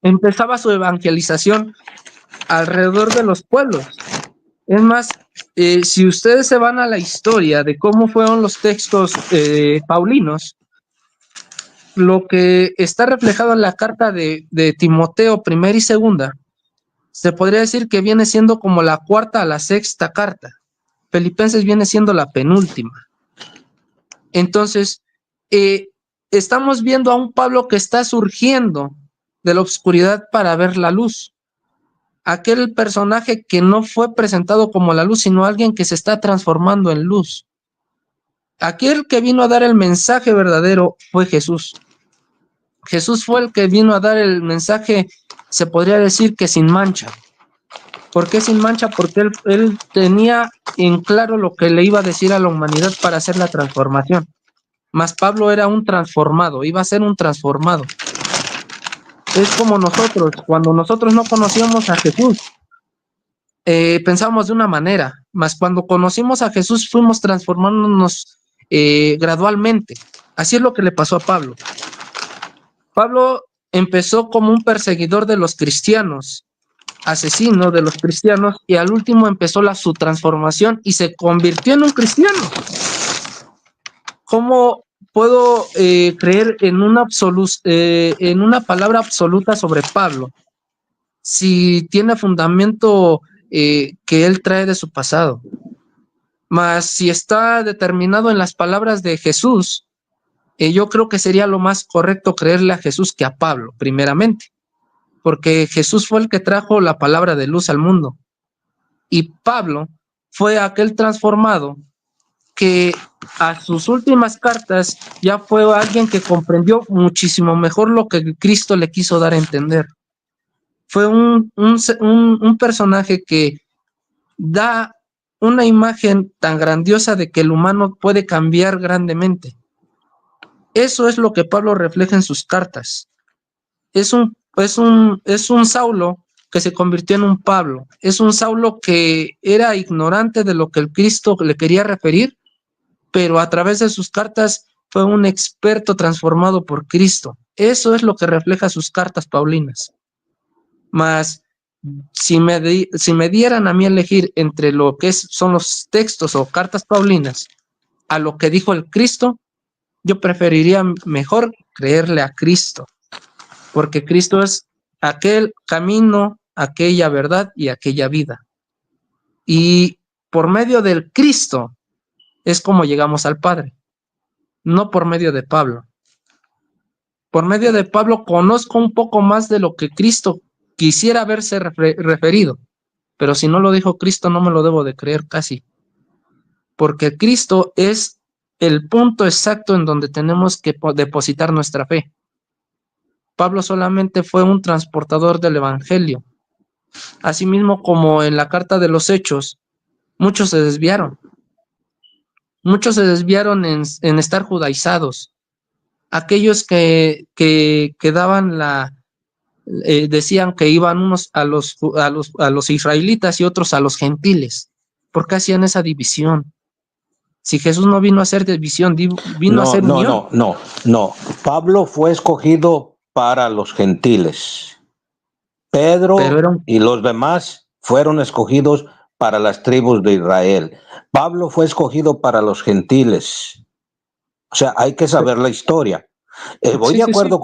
empezaba su evangelización alrededor de los pueblos. Es más, si ustedes se van a la historia de cómo fueron los textos paulinos, lo que está reflejado en la carta de Timoteo, 1 y 2, se podría decir que viene siendo como la 4ª a la 6ª carta. Filipenses viene siendo la penúltima. Entonces, estamos viendo a un Pablo que está surgiendo de la oscuridad para ver la luz. Aquel personaje que no fue presentado como la luz, sino alguien que se está transformando en luz. Aquel que vino a dar el mensaje verdadero fue Jesús. Jesús fue el que vino a dar el mensaje, se podría decir que sin mancha. ¿Por qué sin mancha? Porque él tenía en claro lo que le iba a decir a la humanidad para hacer la transformación. Mas Pablo era un transformado, iba a ser un transformado. Es como nosotros, cuando nosotros no conocíamos a Jesús, pensábamos de una manera, mas cuando conocimos a Jesús fuimos transformándonos gradualmente. Así es lo que le pasó a Pablo. Pablo empezó como un perseguidor de los cristianos, asesino de los cristianos, y al último empezó su transformación y se convirtió en un cristiano. ¿Cómo puedo creer en una palabra absoluta sobre Pablo si tiene fundamento que él trae de su pasado? Mas si está determinado en las palabras de Jesús, yo creo que sería lo más correcto creerle a Jesús que a Pablo, primeramente, porque Jesús fue el que trajo la palabra de luz al mundo y Pablo fue aquel transformado que a sus últimas cartas ya fue alguien que comprendió muchísimo mejor lo que Cristo le quiso dar a entender. fue un personaje que da una imagen tan grandiosa de que el humano puede cambiar grandemente. Eso es lo que Pablo refleja en sus cartas. Es un Saulo que se convirtió en un Pablo. Es un Saulo que era ignorante de lo que el Cristo le quería referir, pero a través de sus cartas fue un experto transformado por Cristo. Eso es lo que refleja sus cartas paulinas. Mas, si me dieran a mí elegir entre lo que son los textos o cartas paulinas a lo que dijo el Cristo, yo preferiría mejor creerle a Cristo, porque Cristo es aquel camino, aquella verdad y aquella vida. Y por medio del Cristo es como llegamos al Padre, no por medio de Pablo. Por medio de Pablo conozco un poco más de lo que Cristo quisiera haberse referido, pero si no lo dijo Cristo no me lo debo de creer casi, porque Cristo es el punto exacto en donde tenemos que depositar nuestra fe. Pablo solamente fue un transportador del evangelio. Asimismo, como en la carta de los Hechos, muchos se desviaron. Muchos se desviaron en estar judaizados. Aquellos que daban decían que iban unos a los israelitas y otros a los gentiles. ¿Por qué hacían esa división? Si Jesús no vino a hacer división, vino a hacer unión. No. Pablo fue escogido para los gentiles. Pedro y los demás fueron escogidos para las tribus de Israel. Pablo fue escogido para los gentiles. O sea, hay que saber la historia. Voy de acuerdo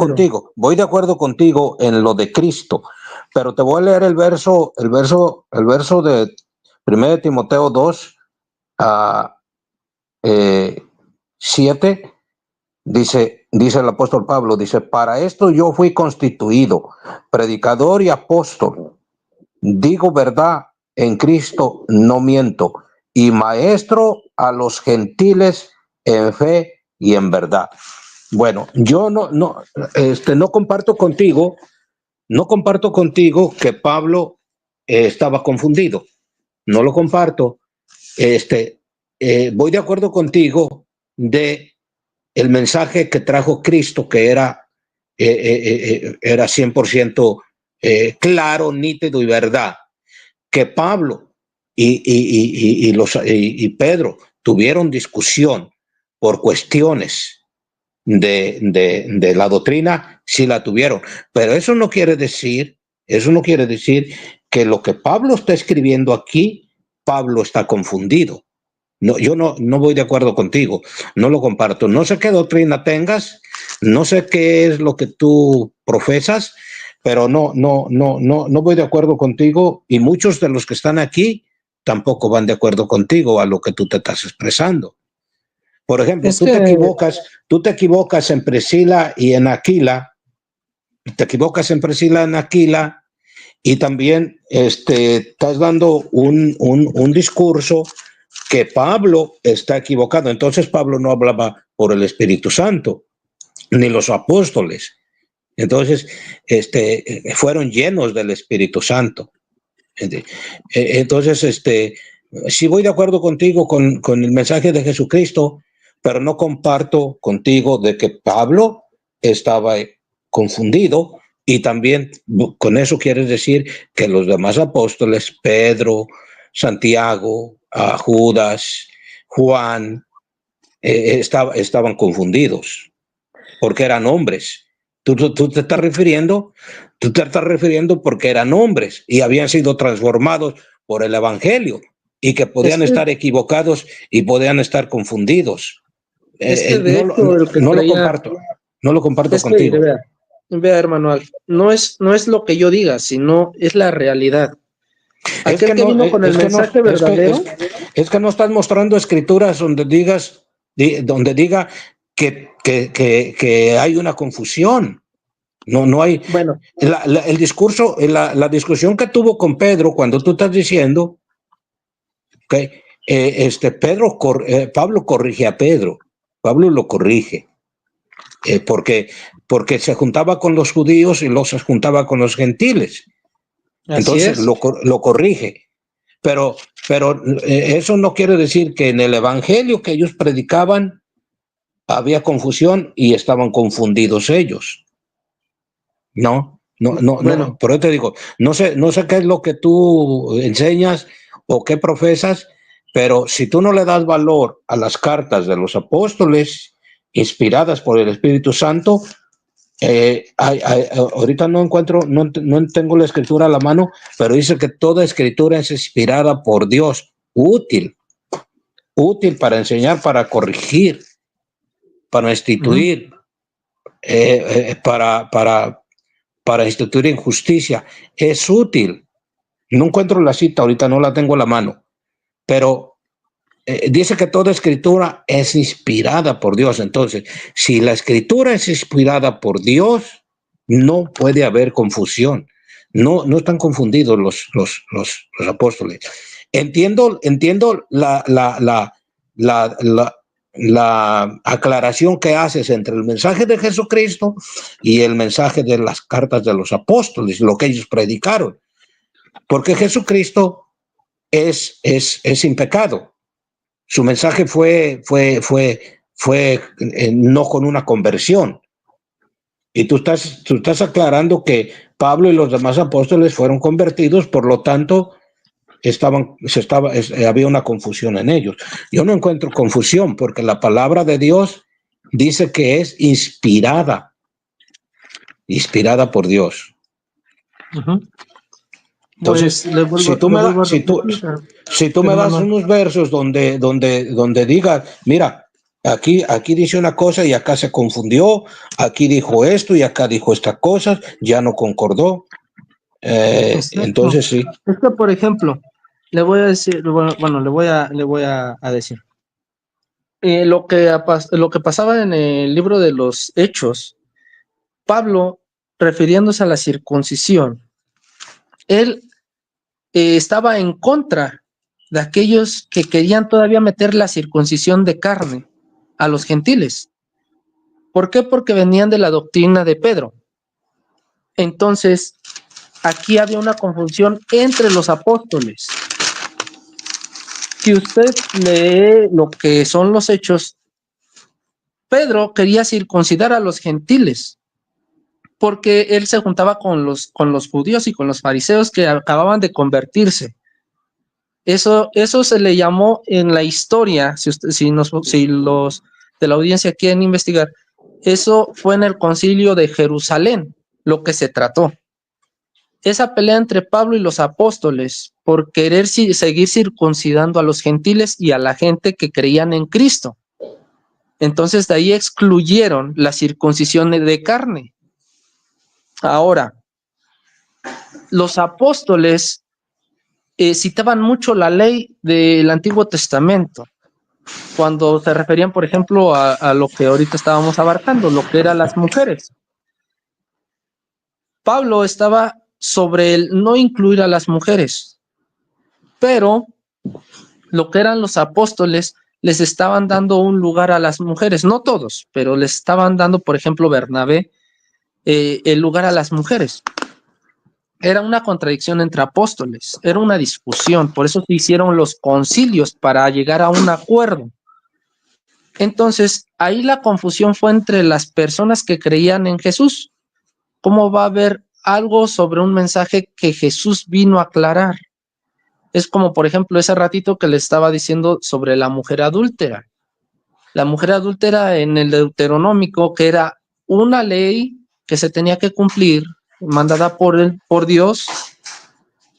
contigo en lo de Cristo, pero te voy a leer el verso de 1 Timoteo 2 a 7. Dice el apóstol Pablo, dice: para esto yo fui constituido predicador y apóstol, digo verdad en Cristo, no miento, y maestro a los gentiles en fe y en verdad. Bueno, yo no comparto contigo que Pablo estaba confundido. No lo comparto. Voy de acuerdo contigo de el mensaje que trajo Cristo, que era 100% claro, nítido y verdad. Que Pablo y Pedro tuvieron discusión por cuestiones de la doctrina, sí la tuvieron, pero eso no quiere decir que lo que Pablo está escribiendo aquí, Pablo está confundido. No, yo no voy de acuerdo contigo, no lo comparto. No sé qué doctrina tengas, no sé qué es lo que tú profesas, pero no voy de acuerdo contigo, y muchos de los que están aquí tampoco van de acuerdo contigo a lo que tú te estás expresando. Por ejemplo, tú te equivocas en Priscila y en Aquila, y también estás dando un discurso que Pablo está equivocado. Entonces Pablo no hablaba por el Espíritu Santo, ni los apóstoles. Entonces fueron llenos del Espíritu Santo. Entonces sí voy de acuerdo contigo con el mensaje de Jesucristo, pero no comparto contigo de que Pablo estaba confundido, y también con eso quieres decir que los demás apóstoles, Pedro, Santiago, Judas, Juan, estaban confundidos porque eran hombres. Tú te estás refiriendo porque eran hombres y habían sido transformados por el evangelio, y que podían estar equivocados y podían estar confundidos. No lo comparto contigo. Vea, hermano, no es lo que yo diga, sino es la realidad. Es que no estás mostrando escrituras donde diga que hay una confusión. No hay. Bueno, el discurso, la discusión que tuvo con Pedro, cuando tú estás diciendo que Pablo corrige a Pedro. Pablo lo corrige porque se juntaba con los judíos y los juntaba con los gentiles. Entonces lo corrige. Pero eso no quiere decir que en el evangelio que ellos predicaban había confusión y estaban confundidos ellos. No, por eso te digo, no sé qué es lo que tú enseñas o qué profesas, pero si tú no le das valor a las cartas de los apóstoles inspiradas por el Espíritu Santo, ahorita no tengo la escritura a la mano, pero dice que toda escritura es inspirada por Dios, útil para enseñar, para corregir, para instituir, para instituir en justicia. Es útil. No encuentro la cita, ahorita no la tengo a la mano, pero dice que toda escritura es inspirada por Dios. Entonces, si la escritura es inspirada por Dios, no puede haber confusión. No están confundidos los apóstoles. Entiendo la aclaración que haces entre el mensaje de Jesucristo y el mensaje de las cartas de los apóstoles, lo que ellos predicaron. Porque Jesucristo es sin pecado. Su mensaje fue no con una conversión. Y tú estás aclarando que Pablo y los demás apóstoles fueron convertidos, por lo tanto, había una confusión en ellos. Yo no encuentro confusión, porque la palabra de Dios dice que es inspirada por Dios. Entonces, pues, si tú me das unos versos donde digas, mira, aquí dice una cosa y acá se confundió, aquí dijo esto y acá dijo esta cosa, ya no concordó. Entonces sí. Es que, por ejemplo, le voy a decir, bueno, le voy a decir. Lo que pasaba en el libro de los Hechos, Pablo, refiriéndose a la circuncisión, él estaba en contra de aquellos que querían todavía meter la circuncisión de carne a los gentiles. ¿Por qué? Porque venían de la doctrina de Pedro. Entonces, aquí había una confusión entre los apóstoles. Si usted lee lo que son los Hechos, Pedro quería circuncidar a los gentiles, porque él se juntaba con los judíos y con los fariseos que acababan de convertirse. Eso se le llamó en la historia, si los de la audiencia quieren investigar, eso fue en el concilio de Jerusalén, lo que se trató. Esa pelea entre Pablo y los apóstoles por querer seguir circuncidando a los gentiles y a la gente que creían en Cristo. Entonces de ahí excluyeron la circuncisión de carne. Ahora, los apóstoles citaban mucho la ley del Antiguo Testamento, cuando se referían, por ejemplo, a lo que ahorita estábamos abarcando, lo que eran las mujeres. Pablo estaba sobre el no incluir a las mujeres, pero lo que eran los apóstoles les estaban dando un lugar a las mujeres, no todos, pero les estaban dando, por ejemplo, Bernabé, el lugar a las mujeres. Era una contradicción entre apóstoles, era una discusión, por eso se hicieron los concilios para llegar a un acuerdo. Entonces, ahí la confusión fue entre las personas que creían en Jesús. ¿Cómo va a haber algo sobre un mensaje que Jesús vino a aclarar? Es como, por ejemplo, ese ratito que le estaba diciendo sobre la mujer adúltera. La mujer adúltera en el Deuteronómico, que era una ley que se tenía que cumplir, mandada por Dios,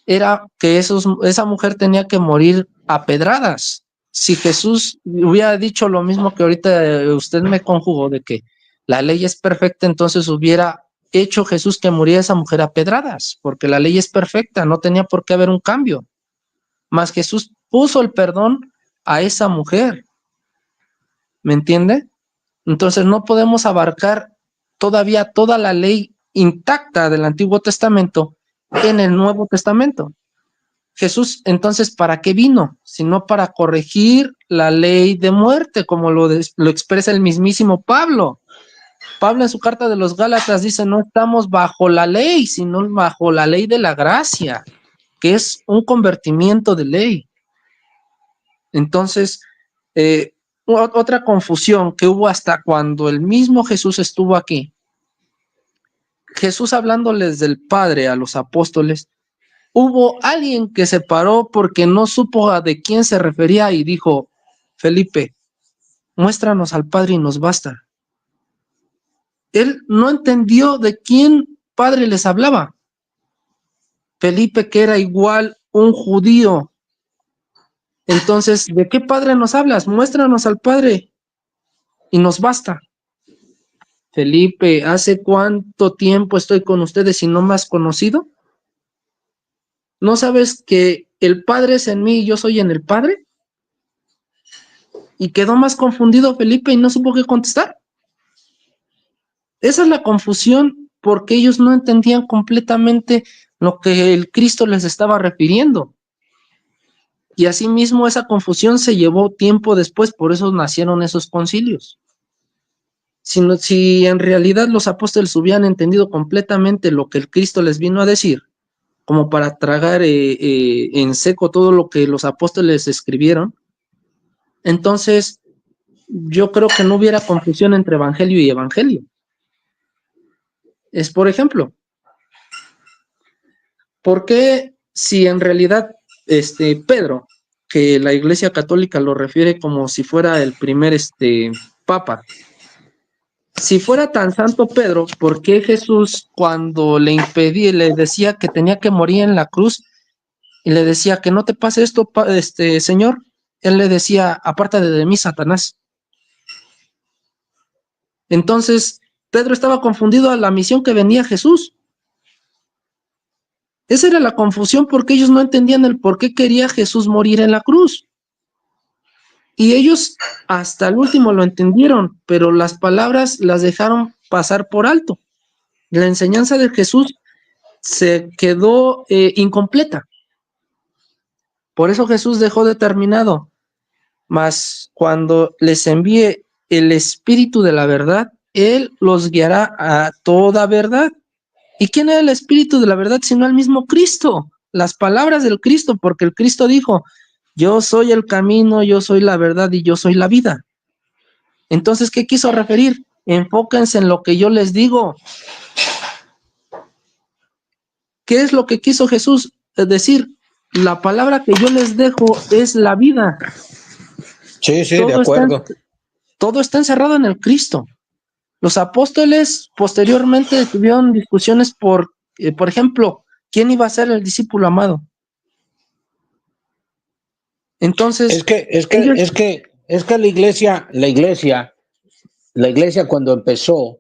era que esa mujer tenía que morir a pedradas. Si Jesús hubiera dicho lo mismo que ahorita usted me conjugó, de que la ley es perfecta, entonces hubiera hecho Jesús que muriera esa mujer a pedradas, porque la ley es perfecta, no tenía por qué haber un cambio. Mas Jesús puso el perdón a esa mujer. ¿Me entiende? Entonces no podemos abarcar todavía toda la ley intacta del Antiguo Testamento en el Nuevo Testamento. Jesús, entonces, ¿para qué vino? Sino para corregir la ley de muerte, como lo expresa el mismísimo Pablo. Pablo en su carta de los Gálatas dice, no estamos bajo la ley, sino bajo la ley de la gracia, que es un convertimiento de ley. Entonces, otra confusión que hubo hasta cuando el mismo Jesús estuvo aquí. Jesús hablándoles del Padre a los apóstoles, hubo alguien que se paró porque no supo de quién se refería y dijo, Felipe, muéstranos al Padre y nos basta. Él no entendió de quién Padre les hablaba. Felipe, que era igual un judío. Entonces, ¿de qué Padre nos hablas? Muéstranos al Padre y nos basta. Felipe, ¿hace cuánto tiempo estoy con ustedes y no me has conocido? ¿No sabes que el Padre es en mí y yo soy en el Padre? Y quedó más confundido Felipe y no supo qué contestar. Esa es la confusión porque ellos no entendían completamente lo que el Cristo les estaba refiriendo. Y asimismo esa confusión se llevó tiempo después, por eso nacieron esos concilios. Si en realidad los apóstoles hubieran entendido completamente lo que el Cristo les vino a decir, como para tragar en seco todo lo que los apóstoles escribieron, entonces yo creo que no hubiera confusión entre evangelio y evangelio. Es, por ejemplo, ¿por qué si en realidad Pedro, que la Iglesia Católica lo refiere como si fuera el primer papa, si fuera tan santo Pedro, ¿por qué Jesús cuando le impedía, le decía que tenía que morir en la cruz y le decía que no te pase esto, Señor? Él le decía, apártate de mí, Satanás. Entonces, Pedro estaba confundido a la misión que venía Jesús. Esa era la confusión porque ellos no entendían el por qué quería Jesús morir en la cruz. Y ellos hasta el último lo entendieron, pero las palabras las dejaron pasar por alto. La enseñanza de Jesús se quedó incompleta. Por eso Jesús dejó determinado, mas cuando les envíe el Espíritu de la verdad, Él los guiará a toda verdad. ¿Y quién era el Espíritu de la verdad sino el mismo Cristo? Las palabras del Cristo, porque el Cristo dijo, yo soy el camino, yo soy la verdad y yo soy la vida. Entonces, ¿qué quiso referir? Enfóquense en lo que yo les digo. ¿Qué es lo que quiso Jesús decir? La palabra que yo les dejo es la vida. Sí, de acuerdo. Todo está encerrado en el Cristo. Los apóstoles posteriormente tuvieron discusiones por ejemplo, ¿quién iba a ser el discípulo amado? Entonces, es que la iglesia cuando empezó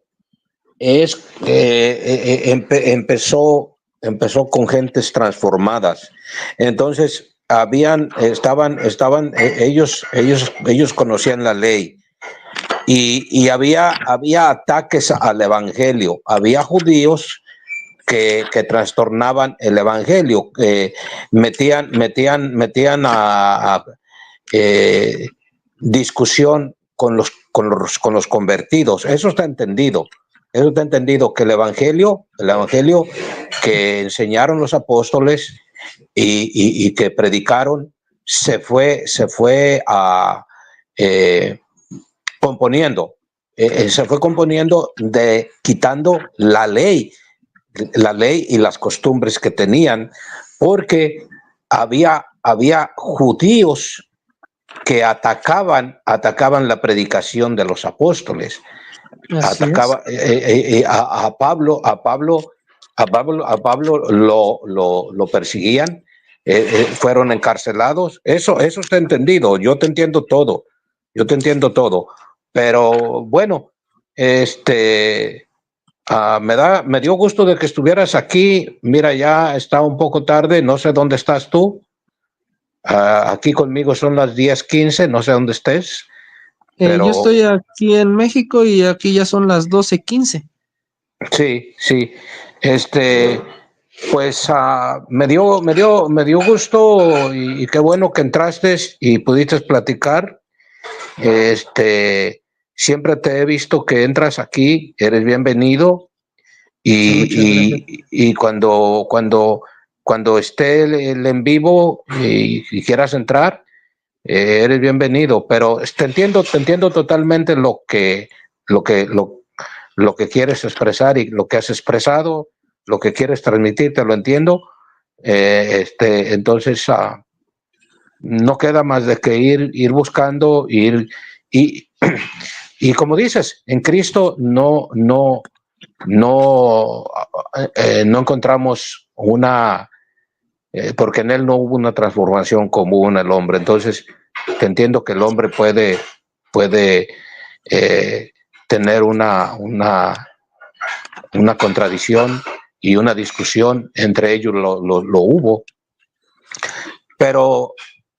empezó con gentes transformadas. Entonces ellos conocían la ley. Y había ataques al evangelio. Había judíos que trastornaban el evangelio, que metían a discusión con los convertidos. Eso está entendido. Eso está entendido, que el evangelio que enseñaron los apóstoles y que predicaron se fue a componiendo, se fue componiendo quitando la ley y las costumbres que tenían, porque había judíos que atacaban la predicación de los apóstoles. A Pablo lo persiguían, fueron encarcelados. Eso está entendido. Yo te entiendo todo. Pero bueno, me dio gusto de que estuvieras aquí. Mira, ya está un poco tarde, no sé dónde estás tú. Aquí conmigo son las 10:15, no sé dónde estés. Pero... yo estoy aquí en México y aquí ya son las 12:15. Sí. Pues me dio gusto y qué bueno que entraste y pudiste platicar. siempre te he visto que entras aquí, eres bienvenido y cuando esté el en vivo y quieras entrar, eres bienvenido, pero te entiendo totalmente lo que quieres expresar y lo que has expresado, lo que quieres transmitir, te lo entiendo. Entonces no queda más de que ir buscando, y como dices, en Cristo no encontramos porque en él no hubo una transformación común al hombre. Entonces te entiendo que el hombre puede tener una contradicción y una discusión, entre ellos lo hubo, pero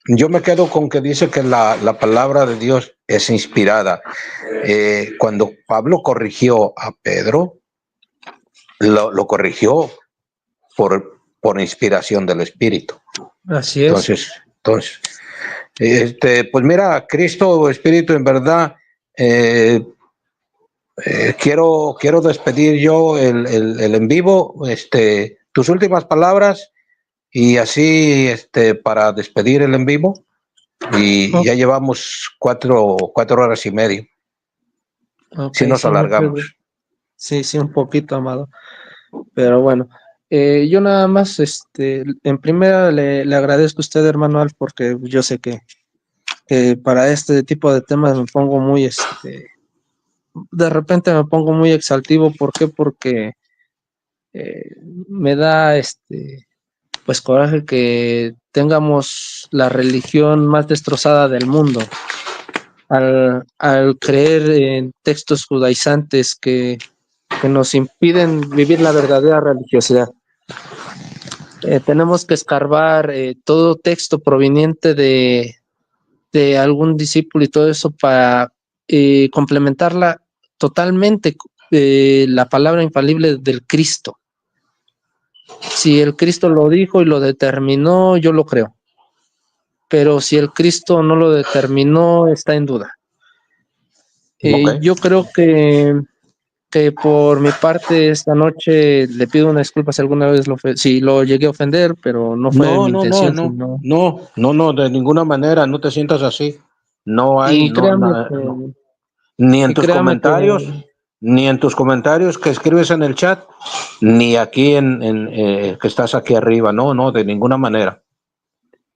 yo me quedo con que dice que la palabra de Dios es inspirada. Cuando Pablo corrigió a Pedro, lo corrigió por inspiración del Espíritu. Así es. Entonces, pues mira, Cristo, Espíritu, en verdad, quiero despedir yo el en vivo, tus últimas palabras, y así para despedir el en vivo, y ya llevamos 4 horas y media. Okay, si nos alargamos. Sí, un poquito, amado. Pero bueno, yo nada más, en primera le agradezco a usted, hermano Alf, porque yo sé que para este tipo de temas me pongo muy, de repente me pongo muy exaltivo. ¿Por qué? Porque me da, pues coraje que tengamos la religión más destrozada del mundo al creer en textos judaizantes que nos impiden vivir la verdadera religiosidad. Tenemos que escarbar todo texto proveniente de algún discípulo y todo eso para complementarla totalmente la palabra infalible del Cristo. Si el Cristo lo dijo y lo determinó, yo lo creo. Pero si el Cristo no lo determinó, está en duda. Okay. Yo creo que por mi parte esta noche le pido una disculpa si alguna vez si lo llegué a ofender, pero no fue mi intención. No, de ninguna manera, no te sientas así. No hay, Y créame que, ni en tus comentarios, ni en tus comentarios que escribes en el chat, ni aquí que estás aquí arriba. No, de ninguna manera.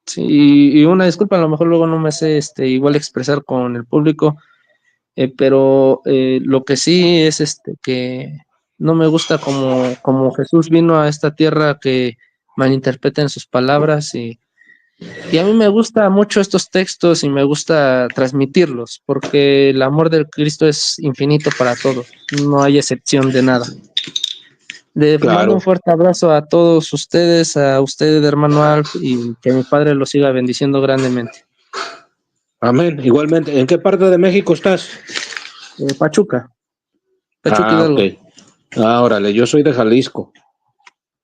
Sí, y una disculpa, a lo mejor luego no me sé igual expresar con el público, pero lo que sí es que no me gusta como Jesús vino a esta tierra, que malinterpreten sus palabras, y a mí me gusta mucho estos textos y me gusta transmitirlos, porque el amor del Cristo es infinito para todos, no hay excepción de nada. Le mando un fuerte abrazo a todos ustedes, a usted, hermano Alf, y que mi Padre lo siga bendiciendo grandemente. Amén. Igualmente. ¿En qué parte de México estás? Pachuca Hidalgo. Okay. Órale, yo soy de Jalisco.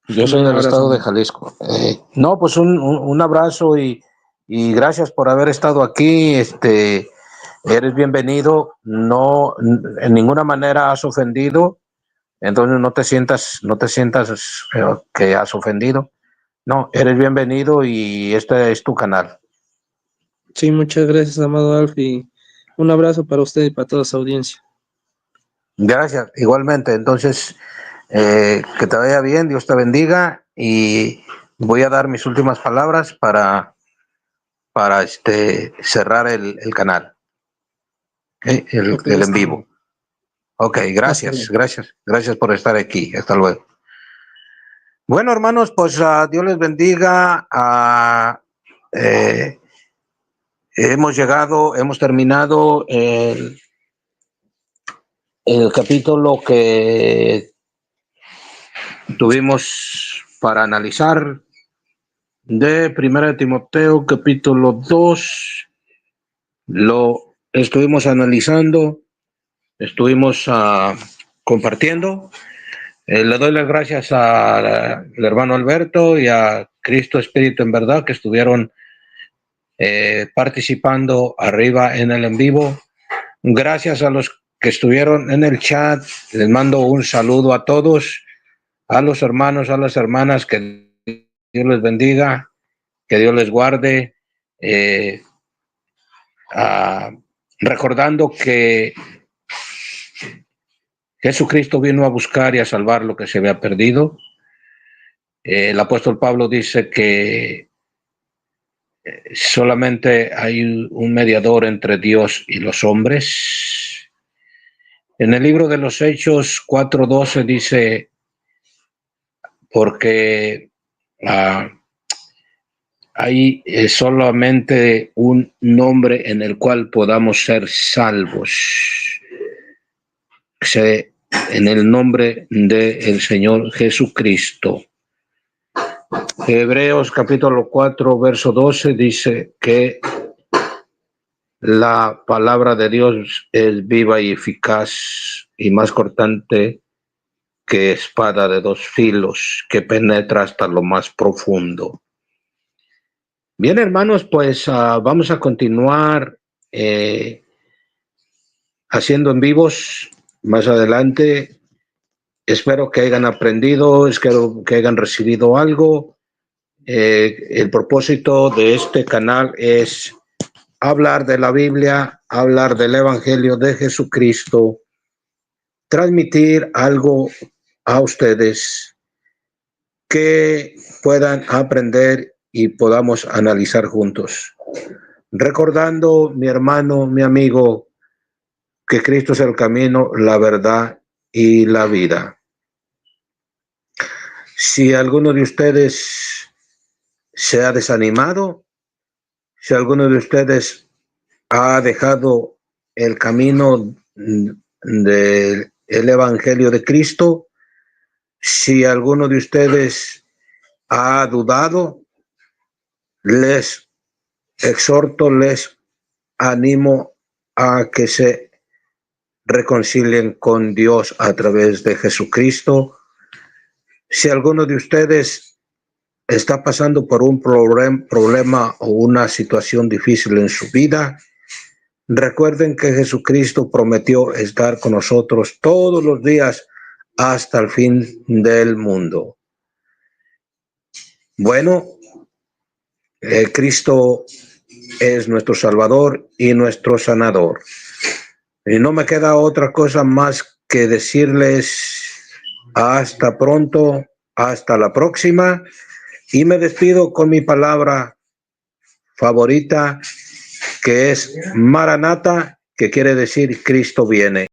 Yo soy del estado de Jalisco. No, pues un abrazo y gracias por haber estado aquí. Eres bienvenido. No, en ninguna manera has ofendido. Entonces no te sientas que has ofendido. No, eres bienvenido y este es tu canal. Sí, muchas gracias, amado Alf, y un abrazo para usted y para toda su audiencia. Gracias, igualmente. Entonces, que te vaya bien, Dios te bendiga, y voy a dar mis últimas palabras para cerrar el canal, el en vivo. Ok, gracias por estar aquí. Hasta luego. Bueno, hermanos, pues Dios les bendiga. Hemos terminado el capítulo que tuvimos para analizar de 1 Timoteo, capítulo 2. Lo estuvimos analizando, estuvimos compartiendo. Le doy las gracias al hermano Alberto y a Cristo Espíritu en verdad, que estuvieron participando arriba en el en vivo. Gracias a los que estuvieron en el chat. Les mando un saludo a todos, a los hermanos, a las hermanas. Que Dios les bendiga, que Dios les guarde. Recordando que Jesucristo vino a buscar y a salvar lo que se había perdido. El apóstol Pablo dice que solamente hay un mediador entre Dios y los hombres. En el libro de los Hechos 4:12 dice, porque hay solamente un nombre en el cual podamos ser salvos. En el nombre del Señor Jesucristo. Hebreos capítulo 4, verso 12 dice que la palabra de Dios es viva y eficaz y más cortante que espada de dos filos, que penetra hasta lo más profundo. Bien, hermanos, pues vamos a continuar haciendo en vivos más adelante. Espero que hayan aprendido, espero que hayan recibido algo. El propósito de este canal es hablar de la Biblia, hablar del Evangelio de Jesucristo, transmitir algo a ustedes que puedan aprender y podamos analizar juntos. Recordando, mi hermano, mi amigo, que Cristo es el camino, la verdad y la vida. Si alguno de ustedes se ha desanimado, si alguno de ustedes ha dejado el camino del Evangelio de Cristo, si alguno de ustedes ha dudado, les exhorto, les animo a que se reconcilien con Dios a través de Jesucristo. Si alguno de ustedes está pasando por un problema o una situación difícil en su vida, recuerden que Jesucristo prometió estar con nosotros todos los días hasta el fin del mundo. Bueno, Cristo es nuestro Salvador y nuestro sanador. Y no me queda otra cosa más que decirles hasta pronto, hasta la próxima. Y me despido con mi palabra favorita, que es Maranata, que quiere decir Cristo viene.